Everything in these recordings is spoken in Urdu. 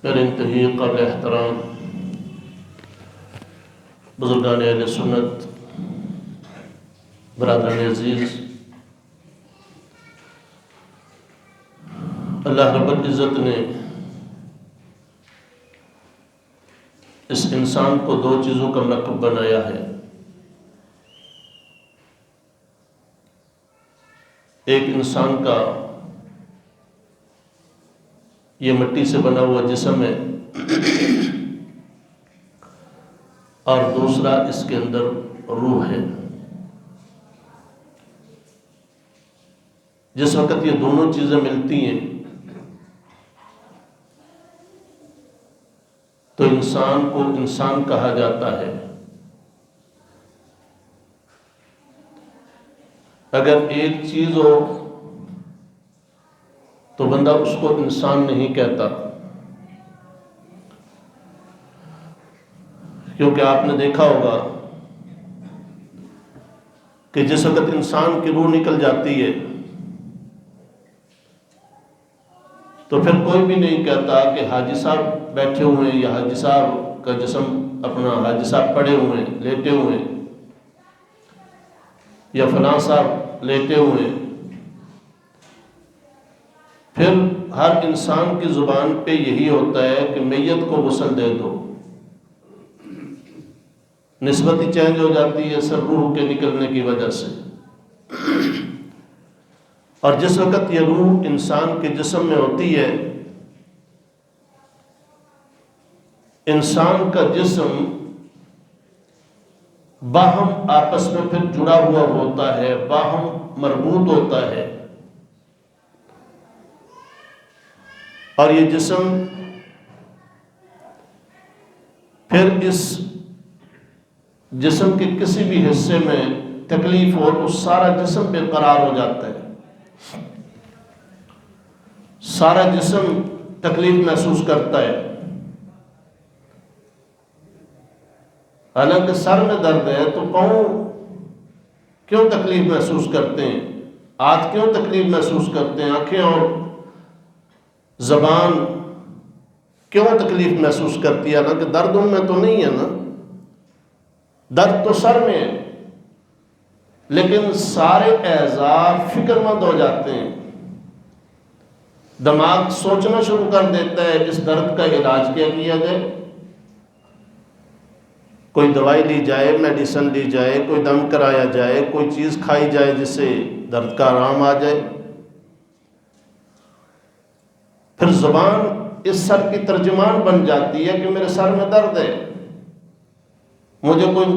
میرے انتہائی قابل احترام بزرگان اہل سنت، برادران عزیز، اللہ رب العزت نے اس انسان کو دو چیزوں کا مرکب بنایا ہے۔ ایک انسان کا یہ مٹی سے بنا ہوا جسم ہے، اور دوسرا اس کے اندر روح ہے۔ جس وقت یہ دونوں چیزیں ملتی ہیں تو انسان کو انسان کہا جاتا ہے۔ اگر ایک چیز ہو تو بندہ اس کو انسان نہیں کہتا، کیونکہ آپ نے دیکھا ہوگا کہ جس وقت انسان کی روح نکل جاتی ہے تو پھر کوئی بھی نہیں کہتا کہ حاجی صاحب بیٹھے ہوئے ہیں، یا حاجی صاحب کا جسم اپنا حاجی صاحب پڑے ہوئے ہیں، لیٹے ہوئے ہیں، یا فلاں صاحب لیٹے ہوئے ہیں۔ پھر ہر انسان کی زبان پہ یہی ہوتا ہے کہ میت کو غسل دے دو، نسبت ہی چینج ہو جاتی ہے سر روح کے نکلنے کی وجہ سے۔ اور جس وقت یہ روح انسان کے جسم میں ہوتی ہے، انسان کا جسم باہم آپس میں پھر جڑا ہوا ہوتا ہے، باہم مربوط ہوتا ہے، اور یہ جسم پھر اس جسم کے کسی بھی حصے میں تکلیف ہو تو سارا جسم بے قرار ہو جاتا ہے، سارا جسم تکلیف محسوس کرتا ہے۔ حالانکہ سر میں درد ہے تو پاؤں کیوں تکلیف محسوس کرتے ہیں، ہاتھ کیوں تکلیف محسوس کرتے ہیں، آنکھیں اور زبان کیوں تکلیف محسوس کرتی ہے؟ حالانکہ درد ان میں تو نہیں ہے نا، درد تو سر میں ہے، لیکن سارے اعضاء فکر مند ہو جاتے ہیں۔ دماغ سوچنا شروع کر دیتا ہے اس درد کا علاج کیا کیا جائے، کوئی دوائی لی جائے، میڈیسن لی جائے، کوئی دم کرایا جائے، کوئی چیز کھائی جائے جس سے درد کا آرام آ جائے۔ پھر زبان اس سر کی ترجمان بن جاتی ہے کہ میرے سر میں درد ہے، مجھے کوئی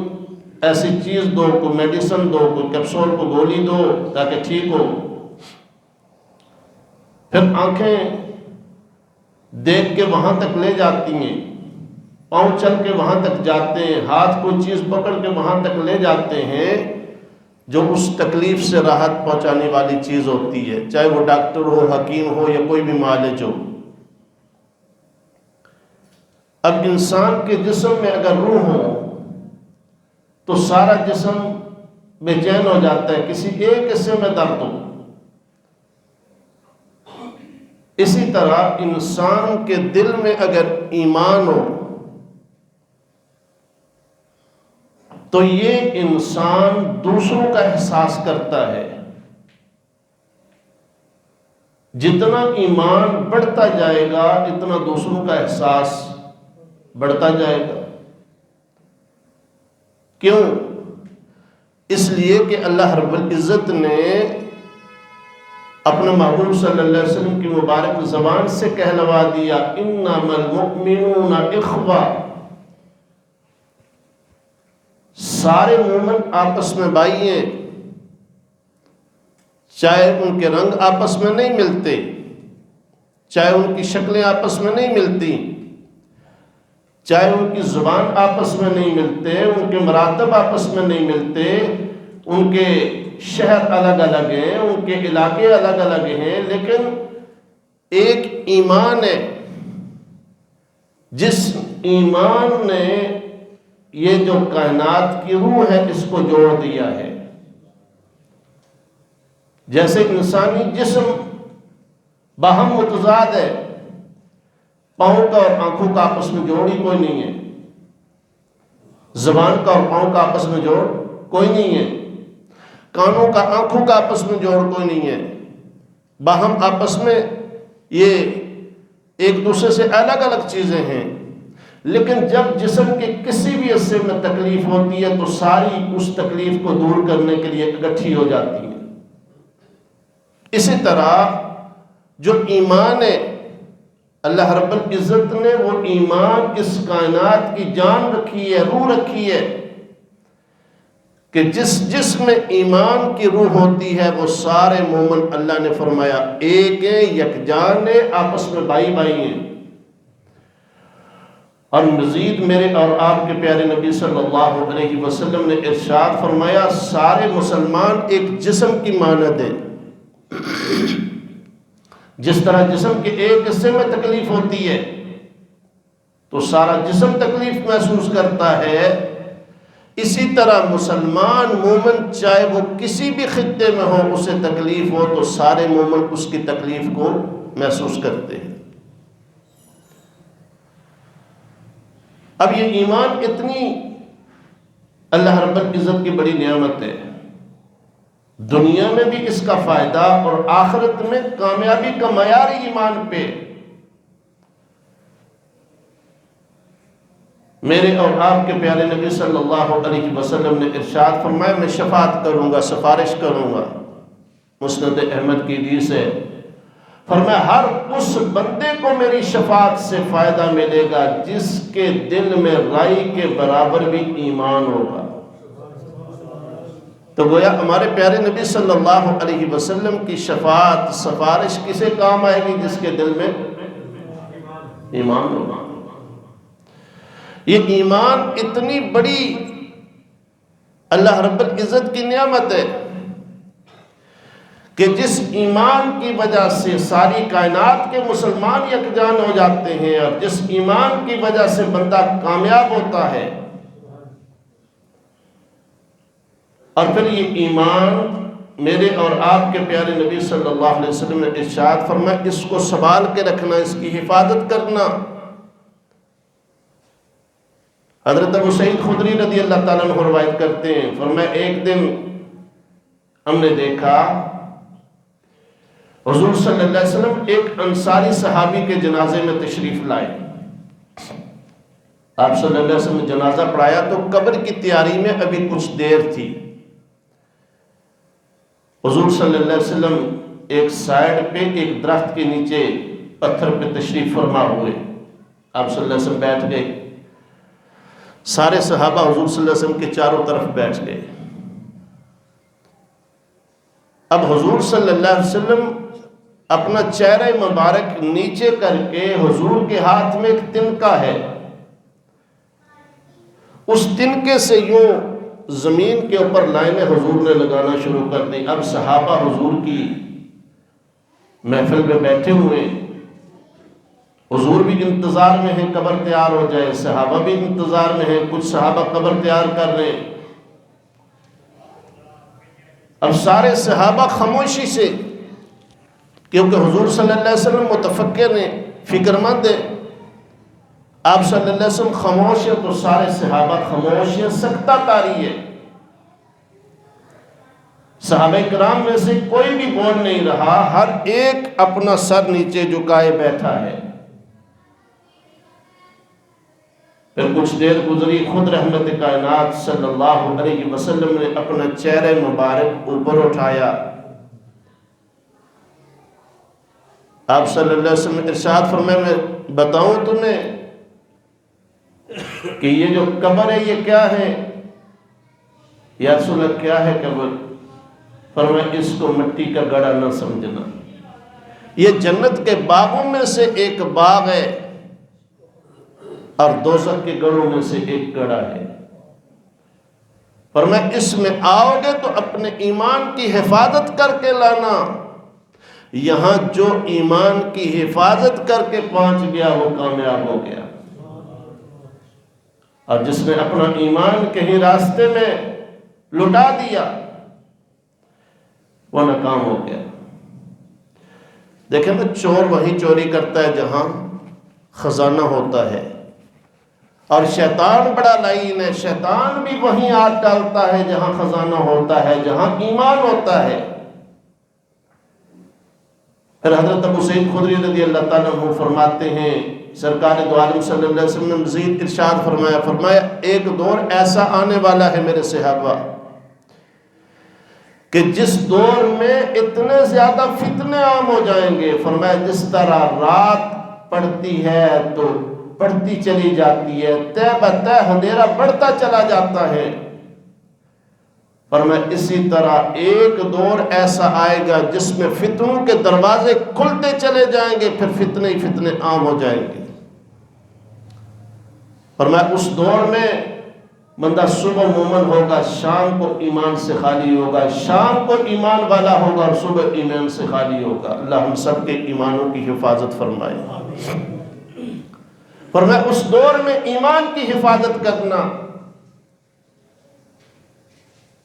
ایسی چیز دو، کوئی میڈیسن دو، کوئی کیپسول، کوئی گولی دو تاکہ ٹھیک ہو۔ پھر آنکھیں دیکھ کے وہاں تک لے جاتی ہیں، پاؤں چل کے وہاں تک جاتے ہیں، ہاتھ کوئی چیز پکڑ کے وہاں تک لے جاتے ہیں جو اس تکلیف سے راحت پہنچانے والی چیز ہوتی ہے، چاہے وہ ڈاکٹر ہو، حکیم ہو، یا کوئی بھی معالج ہو۔ اب انسان کے جسم میں اگر روح ہو تو سارا جسم بے چین ہو جاتا ہے، کسی ایک حصے میں درد ہو۔ اسی طرح انسان کے دل میں اگر ایمان ہو تو یہ انسان دوسروں کا احساس کرتا ہے۔ جتنا ایمان بڑھتا جائے گا اتنا دوسروں کا احساس بڑھتا جائے گا۔ کیوں؟ اس لیے کہ اللہ رب العزت نے اپنے محبوب صلی اللہ علیہ وسلم کی مبارک زبان سے کہلوا دیا، انما المؤمنون اخوہ، سارے مومن آپس میں بھائی ہیں، چاہے ان کے رنگ آپس میں نہیں ملتے، چاہے ان کی شکلیں آپس میں نہیں ملتی، چاہے ان کی زبان آپس میں نہیں ملتے، ان کے مراتب آپس میں نہیں ملتے، ان کے شہر الگ الگ ہیں، ان کے علاقے الگ الگ ہیں، لیکن ایک ایمان ہے۔ جس ایمان نے یہ جو کائنات کی روح ہے اس کو جوڑ دیا ہے۔ جیسے انسانی جسم باہم متضاد ہے، پاؤں کا اور آنکھوں کا آپس میں جوڑ ہی کوئی نہیں ہے، زبان کا اور پاؤں کا آپس میں جوڑ کوئی نہیں ہے، کانوں کا آنکھوں کا آپس میں جوڑ کوئی نہیں ہے، باہم آپس میں یہ ایک دوسرے سے الگ الگ چیزیں ہیں، لیکن جب جسم کے کسی بھی حصے میں تکلیف ہوتی ہے تو ساری اس تکلیف کو دور کرنے کے لیے اکٹھی ہو جاتی ہے۔ اسی طرح جو ایمان ہے، اللہ رب العزت نے وہ ایمان اس کائنات کی جان رکھی ہے، روح رکھی ہے، کہ جس میں ایمان کی روح ہوتی ہے وہ سارے مومن اللہ نے فرمایا ایک ہیں، یکجان ہیں، آپس میں بھائی بھائی ہیں۔ اور مزید میرے اور آپ کے پیارے نبی صلی اللہ علیہ وسلم نے ارشاد فرمایا سارے مسلمان ایک جسم کی مانند ہیں۔ جس طرح جسم کے ایک حصے میں تکلیف ہوتی ہے تو سارا جسم تکلیف محسوس کرتا ہے، اسی طرح مسلمان مومن چاہے وہ کسی بھی خطے میں ہو، اسے تکلیف ہو تو سارے مومن اس کی تکلیف کو محسوس کرتے ہیں۔ اب یہ ایمان اتنی اللہ رب العزت کی بڑی نعمت ہے، دنیا میں بھی اس کا فائدہ اور آخرت میں کامیابی کا معیار ایمان پہ۔ میرے اور آپ کے پیارے نبی صلی اللہ علیہ وسلم نے ارشاد فرمایا میں شفاعت کروں گا، سفارش کروں گا، مسند احمد کی حدیث ہے، فرمایا ہر اس بندے کو میری شفاعت سے فائدہ ملے گا جس کے دل میں رائی کے برابر بھی ایمان ہوگا۔ تو گویا ہمارے پیارے نبی صلی اللہ علیہ وسلم کی شفاعت سفارش کسے کام آئے گی؟ جس کے دل میں ایمان ہوگا۔ یہ ایمان اتنی بڑی اللہ رب العزت کی نعمت ہے کہ جس ایمان کی وجہ سے ساری کائنات کے مسلمان یکجان ہو جاتے ہیں، اور جس ایمان کی وجہ سے بندہ کامیاب ہوتا ہے، اور پھر یہ ایمان میرے اور آپ کے پیارے نبی صلی اللہ علیہ وسلم نے ارشاد فرمایا اس کو سنبھال کے رکھنا، اس کی حفاظت کرنا۔ حضرت ابو سعید خدری رضی اللہ تعالیٰ عنہ روایت کرتے ہیں، فرمایا ایک دن ہم نے دیکھا حضور صلی اللہ علیہ وسلم ایک انصاری صحابی کے جنازے میں تشریف لائے۔ آپ صلی اللہ علیہ وسلم نے جنازہ پڑھایا تو قبر کی تیاری میں ابھی کچھ دیر تھی۔ حضور صلی اللہ علیہ وسلم ایک سائیڈ پہ ایک درخت کے نیچے پتھر پہ تشریف فرما ہوئے، آپ صلی اللہ علیہ وسلم بیٹھ گئے، سارے صحابہ حضور صلی اللہ علیہ وسلم کے چاروں طرف بیٹھ گئے۔ اب حضور صلی اللہ علیہ وسلم اپنا چہرہ مبارک نیچے کر کے، حضور کے ہاتھ میں ایک تنکا ہے، اس تنکے سے یوں زمین کے اوپر لائنیں حضور نے لگانا شروع کر دی۔ اب صحابہ حضور کی محفل میں بیٹھے ہوئے، حضور بھی انتظار میں ہیں قبر تیار ہو جائے، صحابہ بھی انتظار میں ہیں، کچھ صحابہ قبر تیار کر رہے ہیں۔ اب سارے صحابہ خاموشی سے، کیونکہ حضور صلی اللہ علیہ وسلم متفکر ہیں، فکر مند ہیں، آپ صلی اللہ علیہ وسلم خاموش ہیں تو سارے صحابہ خاموش ہیں، سکتہ طاری ہے۔ صحابہ کرام میں سے کوئی بھی بول نہیں رہا، ہر ایک اپنا سر نیچے جھکائے بیٹھا ہے۔ پھر کچھ دیر گزری، خود رحمت کائنات صلی اللہ علیہ وسلم نے اپنا چہرہ مبارک اوپر اٹھایا۔ آپ صلی اللہ علیہ وسلم نے ارشاد فرمایا میں بتاؤں تمہیں کہ یہ جو قبر ہے یہ کیا ہے؟ یا رسول اللہ کیا ہے قبر؟ فرمایا اس کو مٹی کا گڑھا نہ سمجھنا، یہ جنت کے باغوں میں سے ایک باغ ہے اور دوزخ کے گڑھوں میں سے ایک گڑھا ہے۔ فرمایا اس میں آؤ گے تو اپنے ایمان کی حفاظت کر کے لانا، یہاں جو ایمان کی حفاظت کر کے پہنچ گیا وہ کامیاب ہو گیا، اور جس نے اپنا ایمان کہیں راستے میں لٹا دیا وہ ناکام ہو گیا۔ دیکھیں نا، چور وہیں چوری کرتا ہے جہاں خزانہ ہوتا ہے، اور شیطان بڑا لعین ہے، شیطان بھی وہیں ہاتھ ڈالتا ہے جہاں خزانہ ہوتا ہے، جہاں ایمان ہوتا ہے۔ پھر حضرت ابو سعید خدری رضی اللہ تعالیٰ عنہ فرماتے ہیں، سرکار دو عالم صلی اللہ علیہ وسلم نے مزید ارشاد فرمایا ایک دور ایسا آنے والا ہے میرے صحابہ کہ جس دور میں اتنے زیادہ فتنے عام ہو جائیں گے، فرمایا جس طرح رات پڑتی ہے تو بڑھتی چلی جاتی ہے، تہ بتہ اندھیرا بڑھتا چلا جاتا ہے، فرمایا اسی طرح ایک دور ایسا آئے گا جس میں فتنوں کے دروازے کھلتے چلے جائیں گے، پھر فتنے ہی فتنے عام ہو جائیں گے۔ فرمایا اس دور میں بندہ صبح مومن ہوگا، شام کو ایمان سے خالی ہوگا، شام کو ایمان والا ہوگا اور صبح ایمان سے خالی ہوگا۔ اللہ ہم سب کے ایمانوں کی حفاظت فرمائے۔ فرمایا اس دور میں ایمان کی حفاظت کرنا،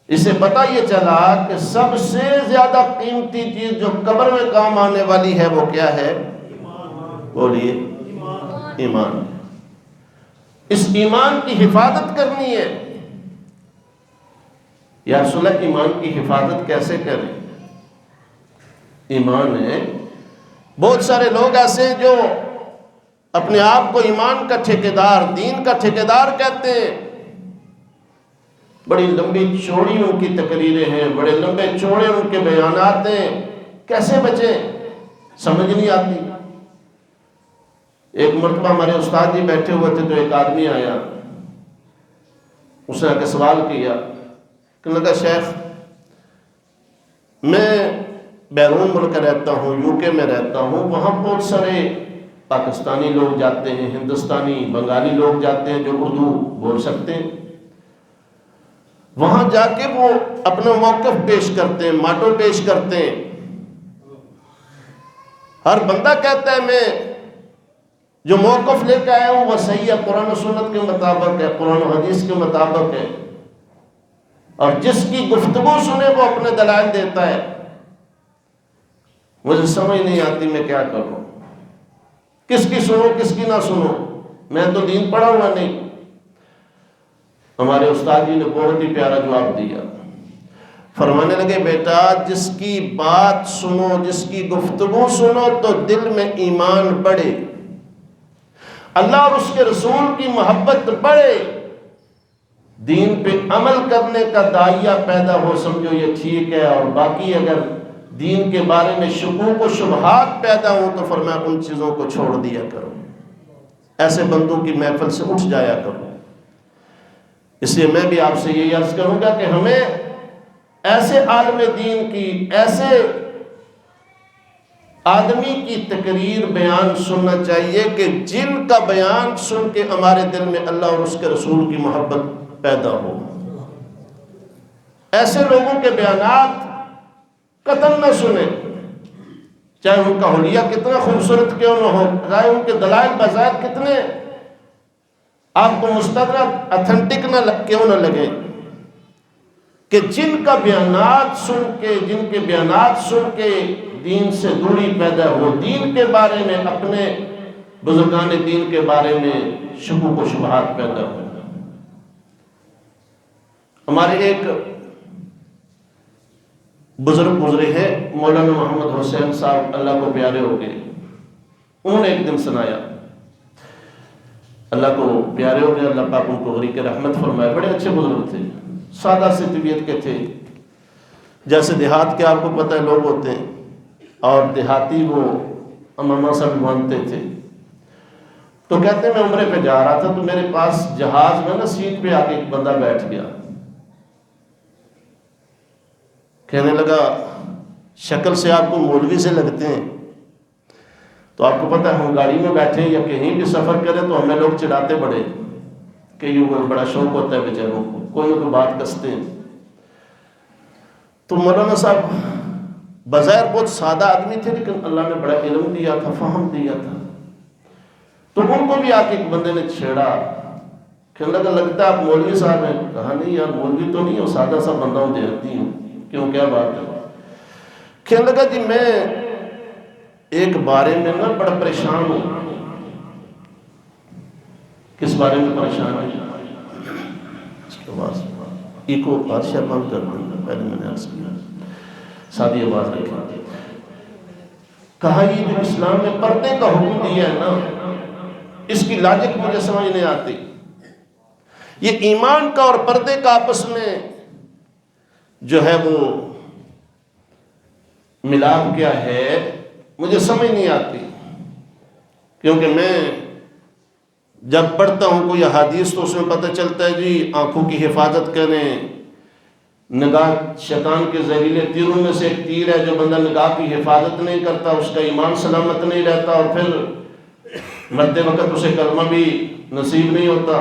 اسے پتہ یہ چلا کہ سب سے زیادہ قیمتی چیز جو قبر میں کام آنے والی ہے وہ کیا ہے؟ بولیے، ایمان۔ اس ایمان کی حفاظت کرنی ہے۔ یا رسول اللہ ایمان کی حفاظت کیسے کریں؟ ایمان ہے، بہت سارے لوگ ایسے ہیں جو اپنے آپ کو ایمان کا ٹھیکیدار، دین کا ٹھیکیدار کہتے ہیں، بڑی لمبی چوڑی ان کی تقریریں ہیں، بڑے لمبے چوڑے ان کے بیانات ہیں، کیسے بچیں سمجھ نہیں آتی۔ ایک مرتبہ ہمارے استاد جی بیٹھے ہوئے تھے تو ایک آدمی آیا، اس نے آ کے سوال کیا کہ لگا شیخ میں بیرون ملک رہتا ہوں، یو کے میں رہتا ہوں، وہاں بہت سارے پاکستانی لوگ جاتے ہیں، ہندوستانی بنگالی لوگ جاتے ہیں جو اردو بول سکتے ہیں، وہاں جا کے وہ اپنا موقف پیش کرتے ہیں، ماٹو پیش کرتے ہیں۔ ہر بندہ کہتا ہے میں جو موقف لے کے آیا ہوں وہ صحیح ہے، قرآن و سنت کے مطابق ہے، قرآن و حدیث کے مطابق ہے، اور جس کی گفتگو سنے وہ اپنے دلائل دیتا ہے۔ مجھے سمجھ نہیں آتی میں کیا کروں، کس کی سنوں کس کی نہ سنوں، میں تو دین پڑھا ہوا نہیں۔ ہمارے استاد جی نے بہت ہی پیارا جواب دیا، فرمانے لگے بیٹا جس کی بات سنو، جس کی گفتگو سنو تو دل میں ایمان بڑھے، اللہ اور اس کے رسول کی محبت بڑھے، دین پہ عمل کرنے کا داعیہ پیدا ہو، سمجھو یہ ٹھیک ہے، اور باقی اگر دین کے بارے میں شکوک و شبہات پیدا ہو تو فرمایا ان چیزوں کو چھوڑ دیا کرو، ایسے بندوں کی محفل سے اٹھ جایا کرو۔ اس لیے میں بھی آپ سے یہی عرض کروں گا کہ ہمیں ایسے عالم دین کی، ایسے آدمی کی تقریر بیان سننا چاہیے کہ جن کا بیان سن کے ہمارے دل میں اللہ اور اس کے رسول کی محبت پیدا ہو۔ ایسے لوگوں کے بیانات قطعاً نہ سنیں، چاہے ان کا حلیہ کتنا خوبصورت کیوں نہ ہو، چاہے ان کے دلائل بزائد کتنے آپ کو مستدرک اتھنٹک کیوں نہ لگے، کہ جن کا بیانات سن کے، جن کے بیانات سن کے دین سے دوری پیدا ہو، دین کے بارے میں، اپنے بزرگان دین کے بارے میں شکوک و شبہات پیدا ہو۔ ہمارے ایک بزرگ گزرے ہیں مولانا محمد حسین صاحب، اللہ کو پیارے ہو گئے، انہوں نے ایک دن سنایا، اللہ کو پیارے ہو گئے، اللہ پاک ان کو غریق رحمت فرمائے، بڑے اچھے بزرگ تھے، سادہ سی طبیعت کے تھے، جیسے دیہات کے آپ کو پتہ ہے لوگ ہوتے ہیں، اور دیہاتی وہ امامہ سب مانتے تھے۔ تو کہتے ہیں میں عمرے پہ جا رہا تھا تو میرے پاس جہاز میں نا سیٹ پہ آ کے ایک بندہ بیٹھ گیا، کہنے لگا شکل سے آپ کو مولوی سے لگتے ہیں۔ تو آپ کو پتہ ہے ہم گاڑی میں بیٹھے یا کہیں بھی سفر کریں تو ہمیں لوگ چڑھاتے بڑے کہ یوں بڑا شوق ہوتا ہے بیچاروں کو، کوئی کوئی بات کستے ہیں۔ تو مولانا صاحب بظاہر بہت سادہ آدمی تھے لیکن اللہ نے بڑا علم دیا تھا، فہم دیا تھا، تو ان کو بھی آ کے ایک بندے نے چھیڑا، کہنے لگا لگتا ہے آپ مولوی صاحب ہیں؟ کہا نہیں یار مولوی تو نہیں ہوں، سادہ سا بندہ ہوں، دیہاتی ہوں۔ کیوں کیا بات ہے؟ کہنے لگا جی میں ایک بارے میں نا بڑا پریشان ہوں، کس بارے میں پریشان ہے؟ اس کی آواز ایکو بادشاہ بند کر دیں، پہلے میں نے عرض کیا سادی آواز رکھیں۔ کہا یہ جو اسلام نے پردے کا حکم دیا ہے نا، اس کی لاجک مجھے سمجھ نہیں آتی۔ یہ ایمان کا اور پردے کا آپس میں جو ہے وہ ملاپ کیا ہے مجھے سمجھ نہیں آتی، کیونکہ میں جب پڑھتا ہوں کوئی احادیث تو اس میں پتہ چلتا ہے جی آنکھوں کی حفاظت کریں، نگاہ شیطان کے زہریلے تیروں میں سے ایک تیر ہے، جو بندہ نگاہ کی حفاظت نہیں کرتا اس کا ایمان سلامت نہیں رہتا، اور پھر مرتے وقت اسے کلمہ بھی نصیب نہیں ہوتا،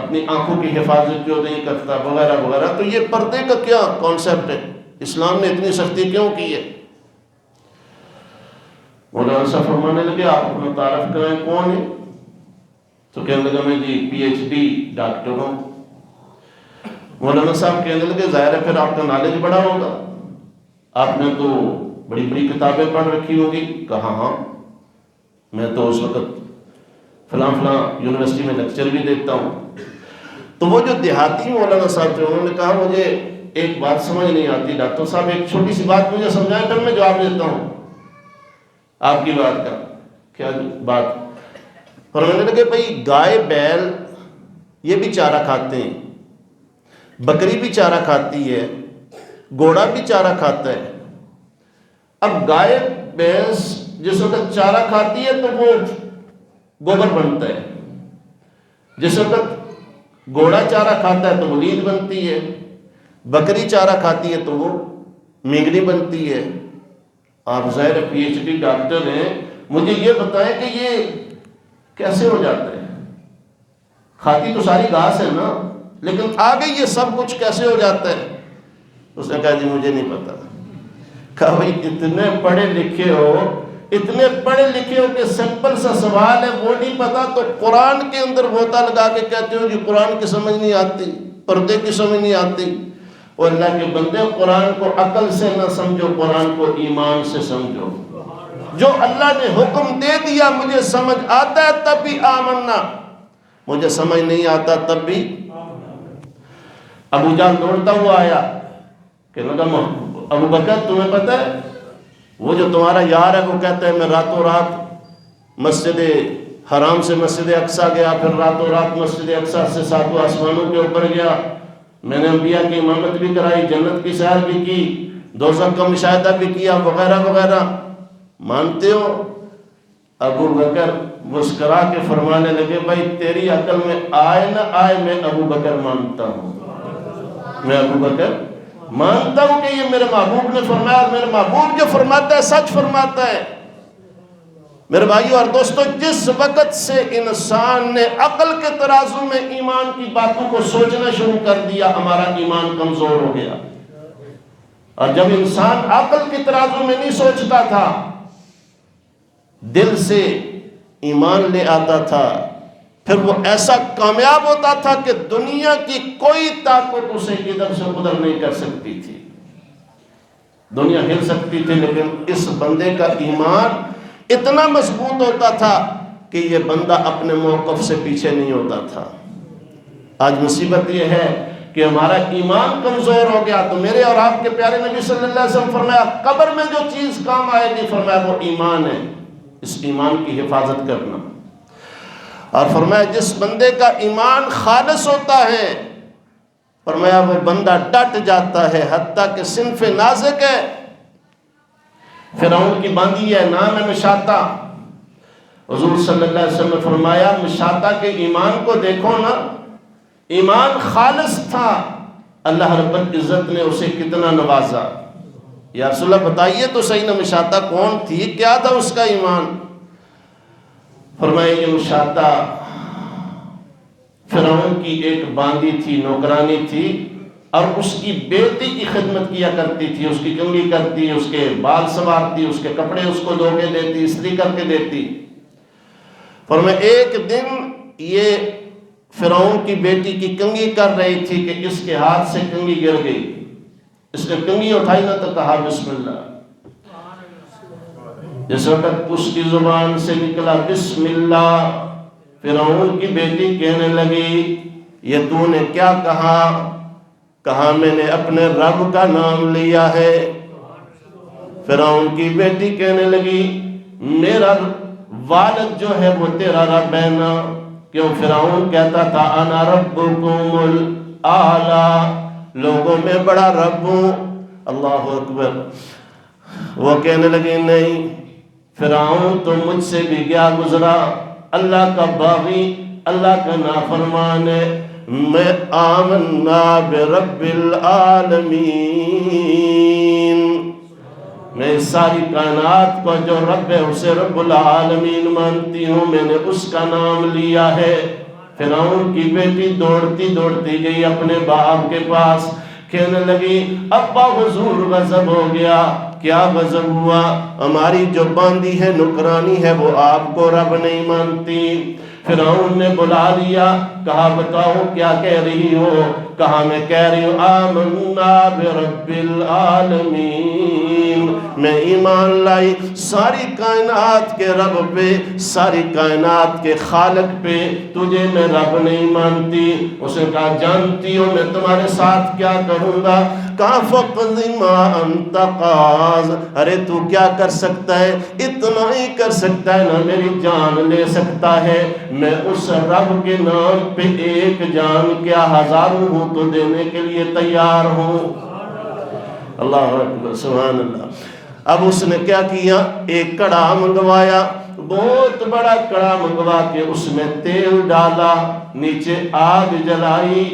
اپنی آنکھوں کی حفاظت جو نہیں کرتا، وغیرہ وغیرہ۔ تو یہ پردے کا کیا کانسیپٹ ہے؟ اسلام نے اتنی سختی کیوں کی ہے؟ مولانا صاحب فرمانے لگے آپ اپنا تعارف کریں کون ہے؟ تو کہنے لگا میں جی PhD ڈاکٹر ہوں۔ مولانا صاحب کہنے لگے ظاہر ہے پھر آپ کا نالج بڑا ہوگا، آپ نے تو بڑی بڑی کتابیں پڑھ رکھی ہوگی۔ کہا ہاں میں تو اس وقت فلاں فلاں یونیورسٹی میں لیکچر بھی دیتا ہوں۔ تو وہ جو دیہاتی مولانا صاحب تھے انہوں نے کہا مجھے ایک بات سمجھ نہیں آتی ڈاکٹر صاحب، ایک چھوٹی سی بات مجھے سمجھائیں پھر میں جواب دیتا ہوں آپ کی بات کا۔ کیا بات؟ فرمانے لگے بھائی گائے بیل یہ بھی چارہ کھاتے ہیں، بکری بھی چارہ کھاتی ہے، گھوڑا بھی چارہ کھاتا ہے۔ اب گائے بھینس جس وقت چارہ کھاتی ہے تو وہ گوبر بنتا ہے، جس وقت گھوڑا چارہ کھاتا ہے تو وہ لید بنتی ہے، بکری چارہ کھاتی ہے تو وہ مینگنی بنتی ہے۔ آپ ظاہر PhD ڈاکٹر ہیں، مجھے یہ بتائیں کہ یہ کیسے ہو جاتا ہے؟ کھاتی تو ساری گھاس ہے نا، لیکن آگے یہ سب کچھ کیسے ہو جاتا ہے؟ اس نے کہا جی مجھے نہیں پتا۔ کہا بھائی اتنے پڑھے لکھے ہو، اتنے پڑھے لکھے ہو کہ سمپل سا سوال ہے وہ نہیں پتا، تو قرآن کے اندر غوطہ لگا کے کہتے ہو جی قرآن کی سمجھ نہیں آتی، پردے کی سمجھ نہیں آتی۔ اور اللہ کے بندے قرآن کو عقل سے نہ سمجھو، قرآن کو ایمان سے سمجھو۔ جو اللہ نے حکم دے دیا مجھے سمجھ آتا ہے تب بھی آمنا، مجھے سمجھ نہیں آتا تب بھی۔ ابو جان دوڑتا ہوا آیا کہ لگا ابو بکر تمہیں پتہ ہے وہ جو تمہارا یار ہے وہ کہتا ہے میں راتوں رات مسجد حرام سے مسجد اقصیٰ گیا، پھر راتوں رات مسجد اقصیٰ سے ساتوں آسمانوں کے اوپر گیا، میں نے انبیاء کی امامت بھی کرائی، جنت کی سیر بھی کی، دوزخ کا مشاہدہ بھی کیا، وغیرہ وغیرہ، مانتے ہو؟ ابو بکر مسکرا کے فرمانے لگے بھائی تیری عقل میں آئے نہ آئے میں ابو بکر مانتا ہوں، میں ابو بکر مانتا ہوں کہ یہ میرے محبوب نے فرمایا، اور میرے محبوب جو فرماتا ہے سچ فرماتا ہے۔ میرے بھائیو اور دوستو، جس وقت سے انسان نے عقل کے ترازو میں ایمان کی باتوں کو سوچنا شروع کر دیا ہمارا ایمان کمزور ہو گیا۔ اور جب انسان عقل کے ترازو میں نہیں سوچتا تھا، دل سے ایمان لے آتا تھا، پھر وہ ایسا کامیاب ہوتا تھا کہ دنیا کی کوئی طاقت اسے ادھر سے ادھر نہیں کر سکتی تھی۔ دنیا ہل سکتی تھی لیکن اس بندے کا ایمان اتنا مضبوط ہوتا تھا کہ یہ بندہ اپنے موقف سے پیچھے نہیں ہوتا تھا۔ آج مصیبت یہ ہے کہ ہمارا ایمان کمزور ہو گیا، تو میرے اور آپ کے پیارے نبی صلی اللہ علیہ وسلم فرمایا قبر میں جو چیز کام آئے گی فرمایا وہ ایمان ہے، اس ایمان کی حفاظت کرنا۔ اور فرمایا جس بندے کا ایمان خالص ہوتا ہے فرمایا وہ بندہ ڈٹ جاتا ہے، حتیٰ کہ صنف نازک ہے۔ فرعون کی باندھی ہے، نام ہے مشاطہ۔ حضور صلی اللہ علیہ وسلم نے فرمایا مشاطہ کے ایمان کو دیکھو نا، ایمان خالص تھا، اللہ رب العزت نے اسے کتنا نوازا۔ یا رسول اللہ بتائیے تو صحیح نا مشاطہ کون تھی، کیا تھا اس کا ایمان؟ فرمایا یہ مشاطہ فرعون کی ایک باندھی تھی، نوکرانی تھی، اور اس کی بیٹی کی خدمت کیا کرتی تھی، اس کی کنگھی کرتی، اس کے بال سنوارتی، اس کے کپڑے اس کو دھو کے دیتی، استری کر کے دیتی۔ فرمایا ایک دن یہ فرعون کی بیٹی کی کنگھی کر رہی تھی کہ اس کے ہاتھ سے کنگھی گر گئی، اس نے کنگھی اٹھائی نہ تو کہا بسم اللہ۔ جس وقت اس کی زبان سے نکلا بسم اللہ، فرعون کی بیٹی کہنے لگی یہ تو نے کیا کہا؟ کہا میں نے اپنے رب کا نام لیا ہے۔ فرعون کی بیٹی کہنے لگی میرا والد جو ہے وہ تیرا رب ہے نا۔ کیوں؟ فرعون کہتا تھا انا ربکم الاعلی، لوگوں میں بڑا رب ہوں۔ اللہ اکبر۔ وہ کہنے لگی نہیں، فرعون تو مجھ سے بھی کیا گزرا، اللہ کا باغی، اللہ کا نافرمان ہے۔ میں آمنا برب العالمین، میں ساری کائنات کو جو رب ہے اسے رب العالمین مانتی ہوں، میں نے اس کا نام لیا ہے۔ فرعون کی بیٹی دوڑتی دوڑتی گئی اپنے باپ کے پاس، کہنے لگی ابا حضور غضب ہو گیا۔ کیا غضب ہوا؟ ہماری جو باندھی ہے نکرانی ہے وہ آپ کو رب نہیں مانتی۔ فرعون نے بلا لیا، کہا بتاؤ کیا کہہ رہی ہو؟ کہا میں کہہ رہی ہوں آمنا برب العالمین، میں ایمان لائی ساری کائنات کے رب پہ، ساری کائنات کے خالق پہ، تجھے میں رب نہیں مانتی۔ اس نے کہا جانتی ہو میں تمہارے ساتھ کیا کروں گا؟ کہا فقض ما انت قاض، ارے تو کیا کر سکتا ہے؟ اتنا ہی کر سکتا ہے نا، میری جان لے سکتا ہے۔ میں اس رب کے نام پہ ایک جان کیا ہزاروں ہوں تو دینے کے لیے تیار ہوں۔ اللہ اکبر، سبحان اللہ۔ اب اس نے کیا کیا؟ ایک کڑا منگوایا، بہت بڑا کڑا منگوا کے اس میں تیل ڈالا، نیچے آگ جلائی،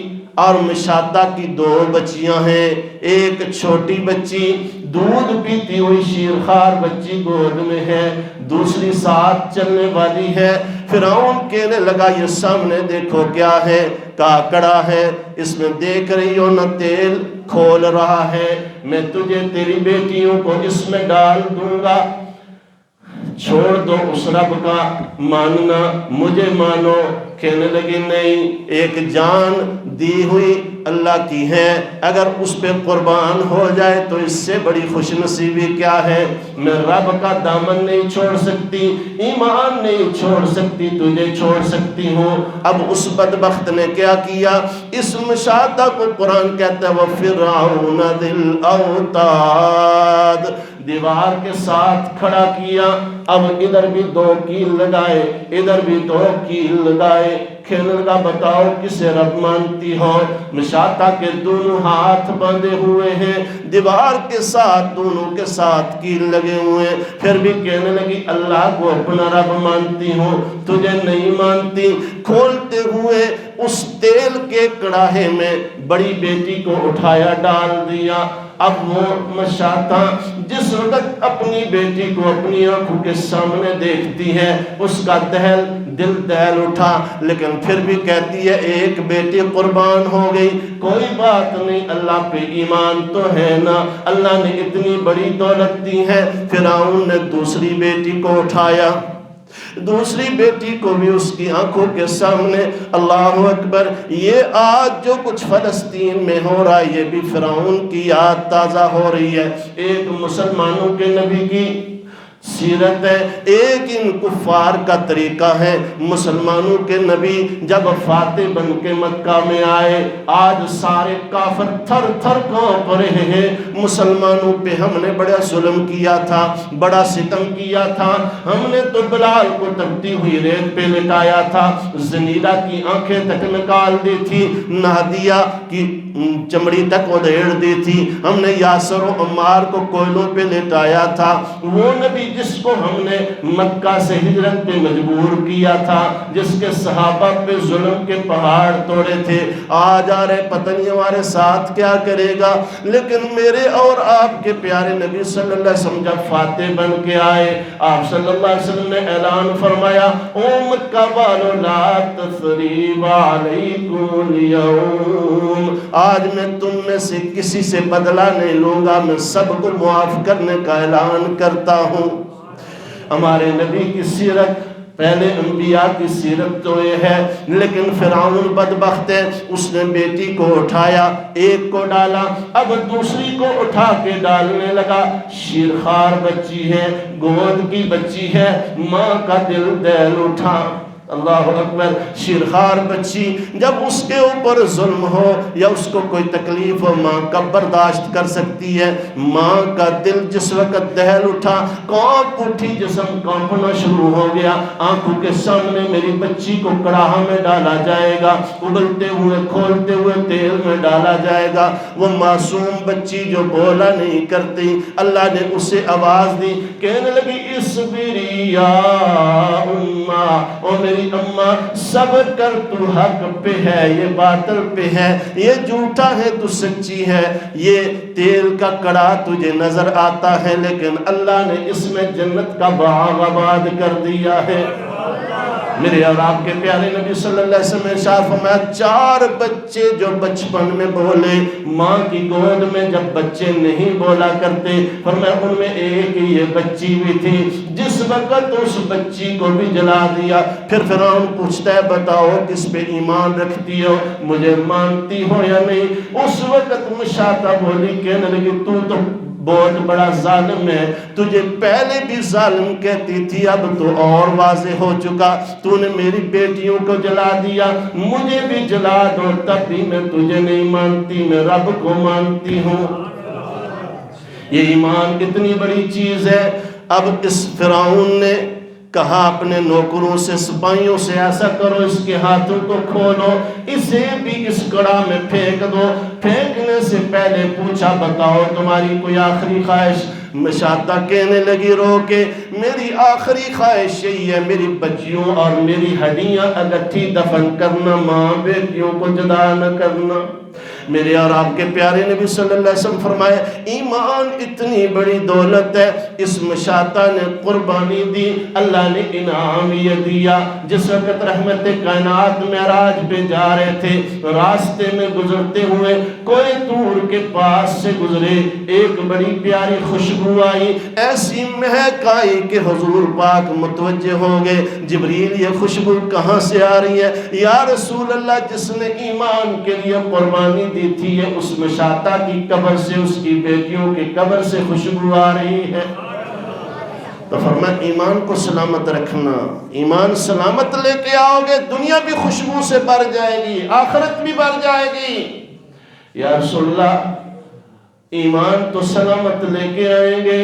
اور مشاطہ کی 2 بچیاں ہیں، ایک چھوٹی بچی دودھ پیتی ہوئی شیرخوار بچی گود میں ہے، دوسری ساتھ چلنے والی ہے۔ فرعون کہنے لگا یہ سامنے دیکھو کیا ہے؟ کہا کڑا ہے، اس میں دیکھ رہی ہو نہ تیل کھول رہا ہے، میں تجھے تیری بیٹیوں کو اس میں ڈال دوں گا، چھوڑ دو اس رب کا ماننا، مجھے مانو۔ کہنے لگی نہیں، ایک جان دی ہوئی اللہ کی ہے، اگر اس پہ قربان ہو جائے تو اس سے بڑی خوش نصیبی کیا ہے؟ میں رب کا دامن نہیں چھوڑ سکتی، ایمان نہیں چھوڑ سکتی، تجھے چھوڑ سکتی ہوں۔ اب اس بدبخت نے کیا کیا؟ اس مشاطہ کو قرآن کہتا ہے وَفِرْعَوْنَ ذِي الْأَوْتَادِ، دیوار کے ساتھ کھڑا کیا۔ اب ادھر بھی 2 کیل لگائے، ادھر بھی 2 کیل لگائے۔ کہنے لگا بتاؤ کسے رب مانتی ہو؟ مشاطہ کے دونوں ہاتھ بندھے ہوئے ہیں، دیوار کے ساتھ دونوں کے ساتھ کیل لگے ہوئے ہیں، پھر بھی کہنے لگی اللہ کو اپنا رب مانتی ہوں، تجھے نہیں مانتی۔ کھولتے ہوئے اس تیل کے کڑاہے میں بڑی بیٹی کو اٹھایا ڈال دیا۔ اب وہ مشاطہ جس وقت اپنی بیٹی کو اپنی آنکھوں کے سامنے دیکھتی ہے اس کا دل دہل اٹھا، لیکن پھر بھی کہتی ہے ایک بیٹی قربان ہو گئی، کوئی بات نہیں، اللہ پہ ایمان تو ہے نا، اللہ نے اتنی بڑی دولت دی ہے۔ فرعون نے دوسری بیٹی کو اٹھایا، دوسری بیٹی کو بھی اس کی آنکھوں کے سامنے، اللہ اکبر، یہ آج جو کچھ فلسطین میں ہو رہا ہے یہ بھی فرعون کی یاد تازہ ہو رہی ہے۔ ایک مسلمانوں کے نبی کی سیرت ہے، ایک ان کفار کا طریقہ ہے۔ مسلمانوں کے نبی جب فاتح بن کے مکہ میں آئے، آج سارے کافر تھر تھر کانپ رہے ہیں، مسلمانوں پہ ہم نے بڑا ظلم کیا تھا، بڑا ستم کیا تھا، ہم نے تو بلال کو تپتی ہوئی ریت پہ لٹایا تھا، زنیرہ کی آنکھیں تک نکال دی تھی، نہدیہ کی چمڑی تک ادھیڑ دی تھی، ہم نے یاسر و عمار کو کوئلوں پہ لٹایا تھا۔ وہ نبی جس کو ہم نے مکہ سے ہجرت پہ مجبور کیا تھا، جس کے صحابہ پہ ظلم کے پہاڑ توڑے تھے، آج آ رہے پتہ نہیں ہمارے ساتھ کیا کرے گا۔ لیکن میرے اور آپ کے پیارے نبی صلی اللہ علیہ وسلم جب فاتح بن کے آئے، آپ صلی اللہ علیہ وسلم نے اعلان فرمایا او مکہ والو لا تثریب علیکم اليوم، آج میں تم میں سے کسی سے بدلہ نہیں لوں گا، میں سب کو معاف کرنے کا اعلان کرتا ہوں۔ ہمارے نبی کی سیرت، پہلے انبیاء کی سیرت تو یہ ہے، لیکن فرعون بدبخت ہے، اس نے بیٹی کو اٹھایا، ایک کو ڈالا، اب دوسری کو اٹھا کے ڈالنے لگا۔ شیرخوار بچی ہے، گود کی بچی ہے، ماں کا دل دہل اٹھا، اللہ اکبر. شیرخوار بچی جب اس کے اوپر ظلم ہو یا اس کو کوئی تکلیف ہو، ماں کب برداشت کر سکتی ہے؟ ماں کا دل جس وقت دہل اٹھا، کانپ اٹھی، جسم کانپنا شروع ہو گیا، آنکھوں کے سامنے میری بچی کو کڑاہا میں ڈالا جائے گا، ابلتے ہوئے کھولتے ہوئے تیل میں ڈالا جائے گا. وہ معصوم بچی جو بولا نہیں کرتی، اللہ نے اسے آواز دی، کہنے لگی اصبری یا اماں، او میری اماں صبر کر، تو حق پہ ہے، یہ باطل پہ ہے، یہ جھوٹا ہے، تو سچی ہے. یہ تیل کا کڑا تجھے نظر آتا ہے لیکن اللہ نے اس میں جنت کا باغ آباد کر دیا ہے. میرے اور آپ کے پیارے نبی صلی اللہ علیہ وسلم نے ارشاد فرمایا، 4 بچے جو بچپن میں بولے، ماں کی گود میں جب بچے نہیں بولا کرتے، فرمایا ان میں ایک یہ بچی بھی تھی. جس وقت اس بچی کو بھی جلا دیا، پھر فرعون پوچھتا ہے بتاؤ کس پہ ایمان رکھتی ہو، مجھے مانتی ہو یا نہیں؟ اس وقت مشاطہ بولی، کہنے لگی تو بہت بڑا ظالم ہے، تجھے پہلے بھی ظالم کہتی تھی، اب تو اور واضح ہو چکا، تو نے میری بیٹیوں کو جلا دیا، مجھے بھی جلا دو، تب بھی میں تجھے نہیں مانتی، میں رب کو مانتی ہوں. یہ ایمان کتنی بڑی چیز ہے. اب اس فرعون نے کہا اپنے نوکروں سے، سپاہیوں سے، ایسا کرو اس کے ہاتھوں کو کھولو، اسے بھی اس کڑا میں پھینک دو. پھینکنے سے پہلے پوچھا بتاؤ تمہاری کوئی آخری خواہش؟ مشاطہ کہنے لگی رو کے، میری آخری خواہش یہی ہے، میری بچیوں اور میری ہڈیاں اگٹھی دفن کرنا، ماں بیٹیوں کو جدا نہ کرنا. میرے اور آپ کے پیارے نبی صلی اللہ علیہ وسلم فرمائے، ایمان اتنی بڑی دولت ہے. اس مشاطہ نے قربانی دی، اللہ نے انعام یہ دیا. جس وقت رحمت کائنات معراج پہ جا رہے تھے، راستے میں گزرتے ہوئے کوئی طور کے پاس سے گزرے، ایک بڑی پیاری خوشبو آئی، ایسی مہک آئی کہ حضور پاک متوجہ ہو گئے، جبریل یہ خوشبو کہاں سے آ رہی ہے؟ یا رسول اللہ، جس نے ایمان کے لیے قربانی دی تھی، یہ اس مشاطہ کی قبر سے، اس کی بیٹیوں کی قبر سے خوشبو آ رہی ہے. تو فرمایا ایمان کو سلامت رکھنا، ایمان سلامت لے کے آؤ گے، دنیا بھی خوشبو سے بھر جائے گی، آخرت بھی بھر جائے گی. یا رسول اللہ، ایمان تو سلامت لے کے آئیں گے،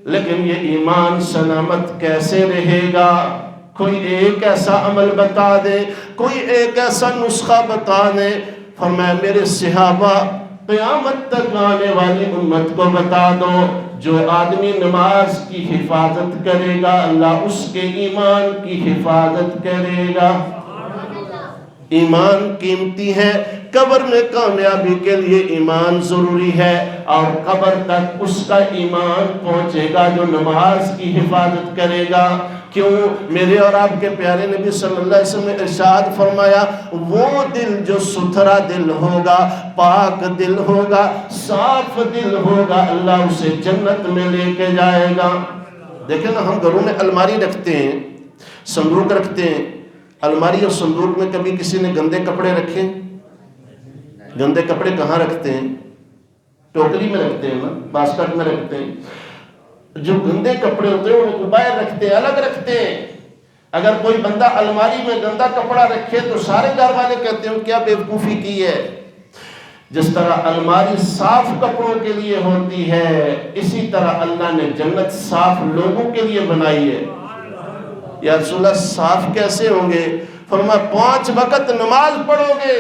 لیکن یہ ایمان سلامت کیسے رہے گا؟ کوئی ایک ایسا عمل بتا دے، کوئی ایک ایسا نسخہ بتا دے. فرمایا میرے صحابہ، قیامت تک آنے والی امت کو بتا دو، جو آدمی نماز کی حفاظت کرے گا، اللہ اس کے ایمان کی حفاظت کرے گا. ایمان قیمتی ہے، قبر میں کامیابی کے لیے ایمان ضروری ہے، اور قبر تک اس کا ایمان پہنچے گا جو نماز کی حفاظت کرے گا. کیوں؟ میرے اور آپ کے پیارے نبی صلی اللہ علیہ وسلم نے ارشاد فرمایا، وہ دل جو ستھرا دل ہوگا، پاک دل ہوگا، صاف دل ہوگا، اللہ اسے جنت میں لے کے جائے گا. دیکھیں نا، ہم گھروں میں الماری رکھتے ہیں، صندوق رکھتے ہیں. الماری اور صندوق میں کبھی کسی نے گندے کپڑے رکھے؟ گندے کپڑے کہاں رکھتے ہیں؟ ٹوکری میں رکھتے ہیں نا، باسکٹ میں رکھتے ہیں. جو گندے کپڑے ہوتے ہیں ان کو باہر رکھتے ہیں، الگ رکھتے ہیں. اگر کوئی بندہ الماری میں گندا کپڑا رکھے تو سارے گھر والے کہتے ہیں کیا بیوقوفی کی ہے. جس طرح الماری صاف کپڑوں کے لیے ہوتی ہے، اسی طرح اللہ نے جنت صاف لوگوں کے لیے بنائی ہے. یا رسول اللہ، صاف کیسے ہوں گے؟ فرمایا 5 وقت نماز پڑھو گے.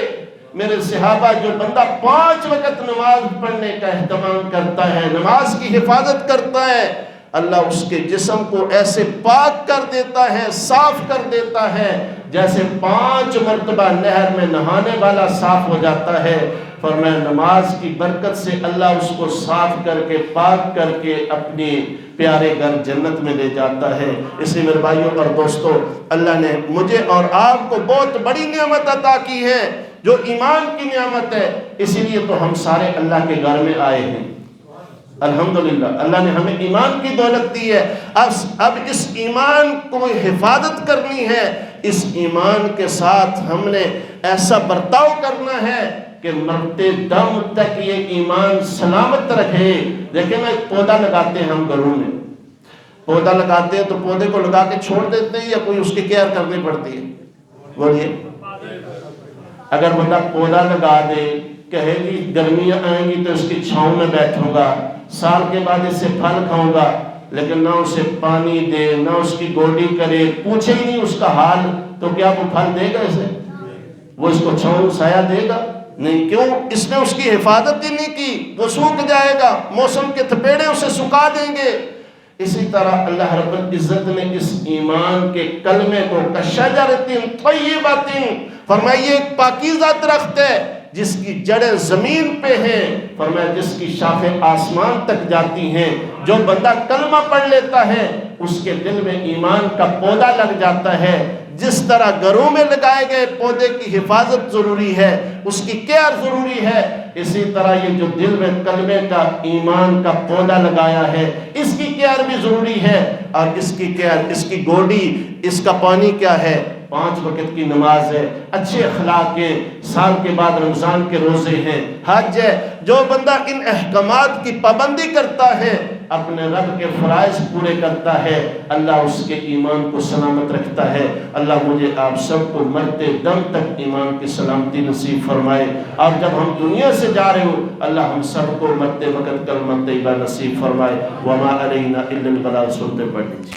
میرے صحابہ، جو بندہ 5 وقت نماز پڑھنے کا اہتمام کرتا ہے، نماز کی حفاظت کرتا ہے، اللہ اس کے جسم کو ایسے پاک کر دیتا ہے، صاف کر دیتا ہے، جیسے 5 مرتبہ نہر میں نہانے والا صاف ہو جاتا ہے. فرمایا نماز کی برکت سے اللہ اس کو صاف کر کے، پاک کر کے اپنے پیارے گھر جنت میں لے جاتا ہے. اسی میرے بھائیوں اور دوستوں، اللہ نے مجھے اور آپ کو بہت بڑی نعمت عطا کی ہے جو ایمان کی نعمت ہے. اسی لیے تو ہم سارے اللہ کے گھر میں آئے ہیں. الحمدللہ اللہ نے ہمیں ایمان کی دولت دی ہے. اب اس ایمان کو حفاظت کرنی ہے. اس ایمان کے ساتھ ہم نے ایسا برتاؤ کرنا ہے کہ مرتے دم تک یہ ایمان سلامت رکھے. دیکھیں نا، ایک پودا لگاتے ہیں ہم گھروں میں، پودا لگاتے ہیں تو پودے کو لگا کے چھوڑ دیتے ہیں یا کوئی اس کی کیئر کرنی پڑتی ہے؟ بولیے. اگر بندہ پودا لگا دے، کہے گی گرمیاں آئیں گی تو اس کی چھاؤں میں بیٹھوں گا، سال کے بعد اس سے پھل کھاؤں گا، لیکن نہ اسے پانی دے، نہ اس کی گوڈی کرے، پوچھے ہی نہیں اس کا حال، تو کیا وہ پھل دے گا اسے؟ وہ اس کو چھاؤں سایہ دے گا؟ نہیں. کیوں؟ اس نے اس کی حفاظت ہی نہیں کی، وہ سوکھ جائے گا، موسم کے تھپیڑے اسے سکھا دیں گے. اسی طرح اللہ رب العزت نے اس ایمان کے کلمے کو کشجرۃ طیبۃ فرمایا یہ ایک پاکیزہ درخت ہے جس کی جڑیں زمین پہ ہیں، فرمایا جس کی شاخیں آسمان تک جاتی ہیں. جو بندہ کلمہ پڑھ لیتا ہے اس کے دل میں ایمان کا پودا لگ جاتا ہے. جس طرح گھروں میں لگائے گئے پودے کی حفاظت ضروری ہے، اس کی کیئر ضروری ہے، اسی طرح یہ جو دل میں کلمے کا ایمان کا پودا لگایا ہے اس کی کیئر بھی ضروری ہے. اور اس کی کیئر، اس کی گوڈی، اس کا پانی کیا ہے؟ 5 وقت کی نماز ہے، اچھے اخلاق ہیں، سال کے بعد رمضان کے روزے ہیں، حج ہے. جو بندہ ان احکامات کی پابندی کرتا ہے، اپنے رب کے فرائض پورے کرتا ہے، اللہ اس کے ایمان کو سلامت رکھتا ہے. اللہ مجھے آپ سب کو مرتے دم تک ایمان کی سلامتی نصیب فرمائے. اور جب ہم دنیا سے جا رہے ہو اللہ ہم سب کو مرتے وقت کلمہ طیبہ نصیب فرمائے. وما علینا الا البلاغ. سنتے پڑھ لیجیے.